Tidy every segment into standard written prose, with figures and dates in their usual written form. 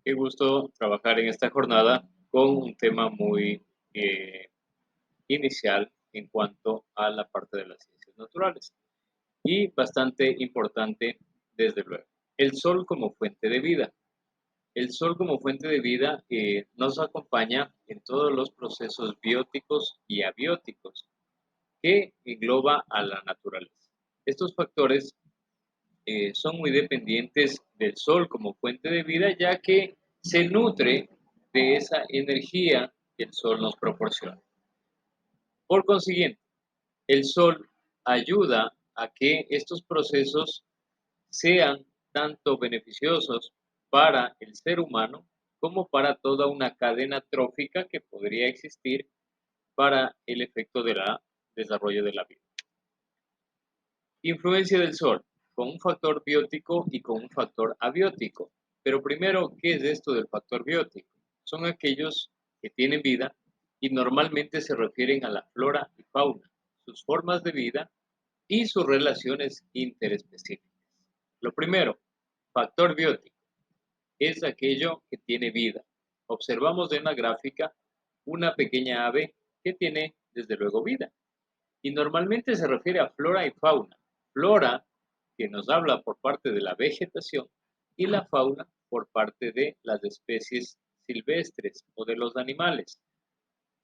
Qué gusto trabajar en esta jornada con un tema muy eh, inicial en cuanto a la parte de las ciencias naturales y bastante importante desde luego. El sol como fuente de vida. El sol como fuente de vida nos acompaña en todos los procesos bióticos y abióticos que engloba a la naturaleza. Estos factores son muy dependientes del sol como fuente de vida, ya que se nutre de esa energía que el sol nos proporciona. Por consiguiente, el sol ayuda a que estos procesos sean tanto beneficiosos para el ser humano como para toda una cadena trófica que podría existir para el efecto del desarrollo de la vida. Influencia del sol, con un factor biótico y con un factor abiótico. Pero primero, ¿qué es esto del factor biótico? Son aquellos que tienen vida y normalmente se refieren a la flora y fauna, sus formas de vida y sus relaciones interespecíficas. Lo primero, factor biótico, es aquello que tiene vida. Observamos en la gráfica una pequeña ave que tiene desde luego vida y normalmente se refiere a flora y fauna. Flora, que nos habla por parte de la vegetación, y la fauna por parte de las especies silvestres o de los animales,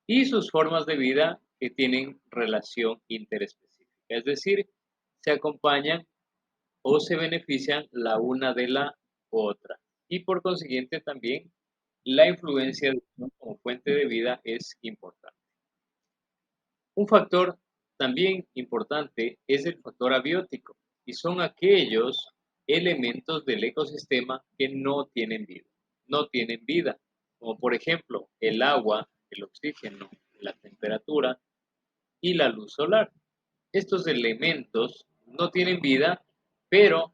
y sus formas de vida que tienen relación interespecífica, es decir, se acompañan o se benefician la una de la otra. Y por consiguiente también la influencia de uno como fuente de vida es importante. Un factor también importante es el factor abiótico y son aquellos elementos del ecosistema que no tienen vida. No tienen vida, como por ejemplo el agua, el oxígeno, la temperatura y la luz solar. Estos elementos no tienen vida, pero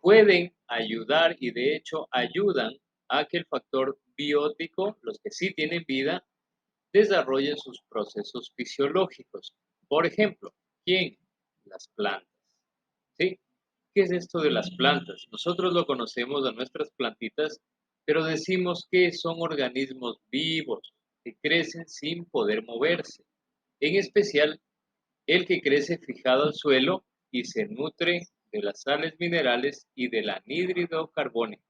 pueden ayudar y de hecho ayudan a que el factor biótico, los que sí tienen vida, desarrollen sus procesos fisiológicos. Por ejemplo, ¿quién? Las plantas. ¿Sí? ¿Qué es esto de las plantas? Nosotros lo conocemos de nuestras plantitas, pero decimos que son organismos vivos que crecen sin poder moverse. En especial, el que crece fijado al suelo y se nutre de las sales minerales y del anhídrido carbónico.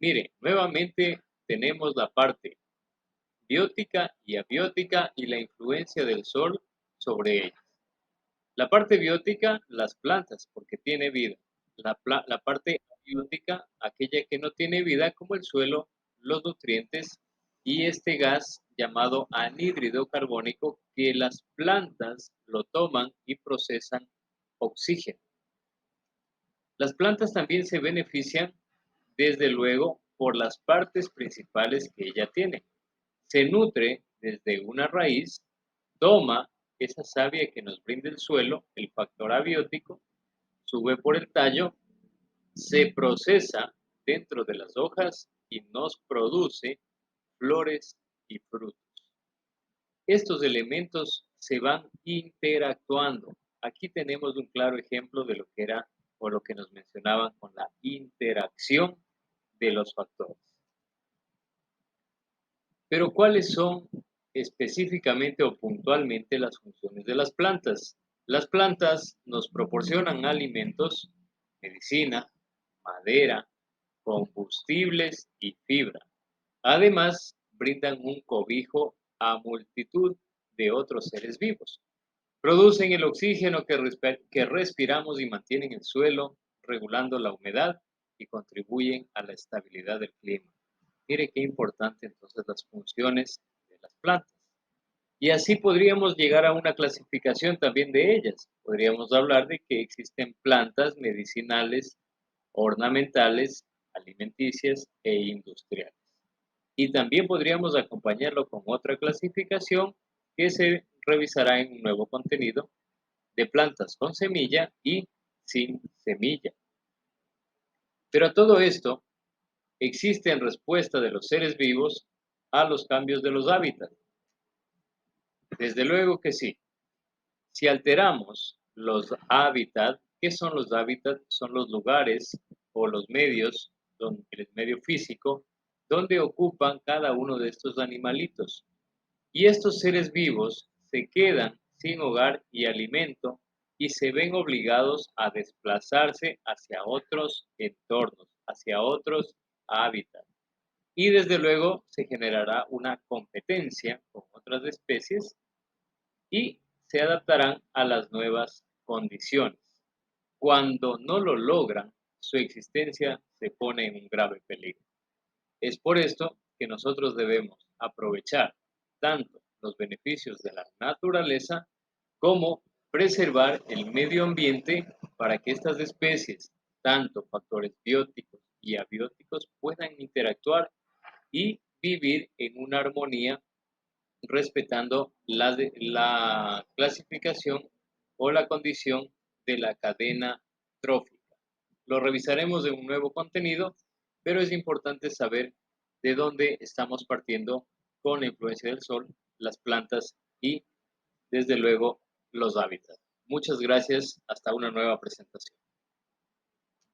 Mire, nuevamente tenemos la parte biótica y abiótica y la influencia del sol sobre ellas. La parte biótica, las plantas, porque tiene vida. La parte abiótica, aquella que no tiene vida, como el suelo, los nutrientes y este gas llamado anhídrido carbónico que las plantas lo toman y procesan oxígeno. Las plantas también se benefician, desde luego, por las partes principales que ella tiene. Se nutre desde una raíz, toma esa savia que nos brinda el suelo, el factor abiótico, sube por el tallo, se procesa dentro de las hojas y nos produce flores y frutos. Estos elementos se van interactuando. Aquí tenemos un claro ejemplo de lo que era o lo que nos mencionaban con la interacción de los factores. Pero ¿cuáles son específicamente o puntualmente las funciones de las plantas? Las plantas nos proporcionan alimentos, medicina, madera, combustibles y fibra. Además, brindan un cobijo a multitud de otros seres vivos. Producen el oxígeno que respiramos y mantienen el suelo, regulando la humedad y contribuyen a la estabilidad del clima. Mire qué importante entonces las funciones de las plantas. Y así podríamos llegar a una clasificación también de ellas. Podríamos hablar de que existen plantas medicinales, ornamentales, alimenticias e industriales. Y también podríamos acompañarlo con otra clasificación que se revisará en un nuevo contenido de plantas con semilla y sin semilla. Pero a todo esto existe en respuesta de los seres vivos a los cambios de los hábitats. Desde luego que sí. Si alteramos los hábitats, ¿qué son los hábitats? Son los lugares o los medios, el medio físico donde ocupan cada uno de estos animalitos. Y estos seres vivos se quedan sin hogar y alimento y se ven obligados a desplazarse hacia otros entornos, hacia otros hábitats. Y desde luego se generará una competencia con otras especies y se adaptarán a las nuevas condiciones. Cuando no lo logran, su existencia se pone en un grave peligro. Es por esto que nosotros debemos aprovechar tanto los beneficios de la naturaleza como preservar el medio ambiente para que estas especies, tanto factores bióticos y abióticos, puedan interactuar y vivir en una armonía respetando la clasificación o la condición de la cadena trófica. Lo revisaremos en un nuevo contenido, pero es importante saber de dónde estamos partiendo con la influencia del sol, las plantas y, desde luego, los hábitats. Muchas gracias. Hasta una nueva presentación.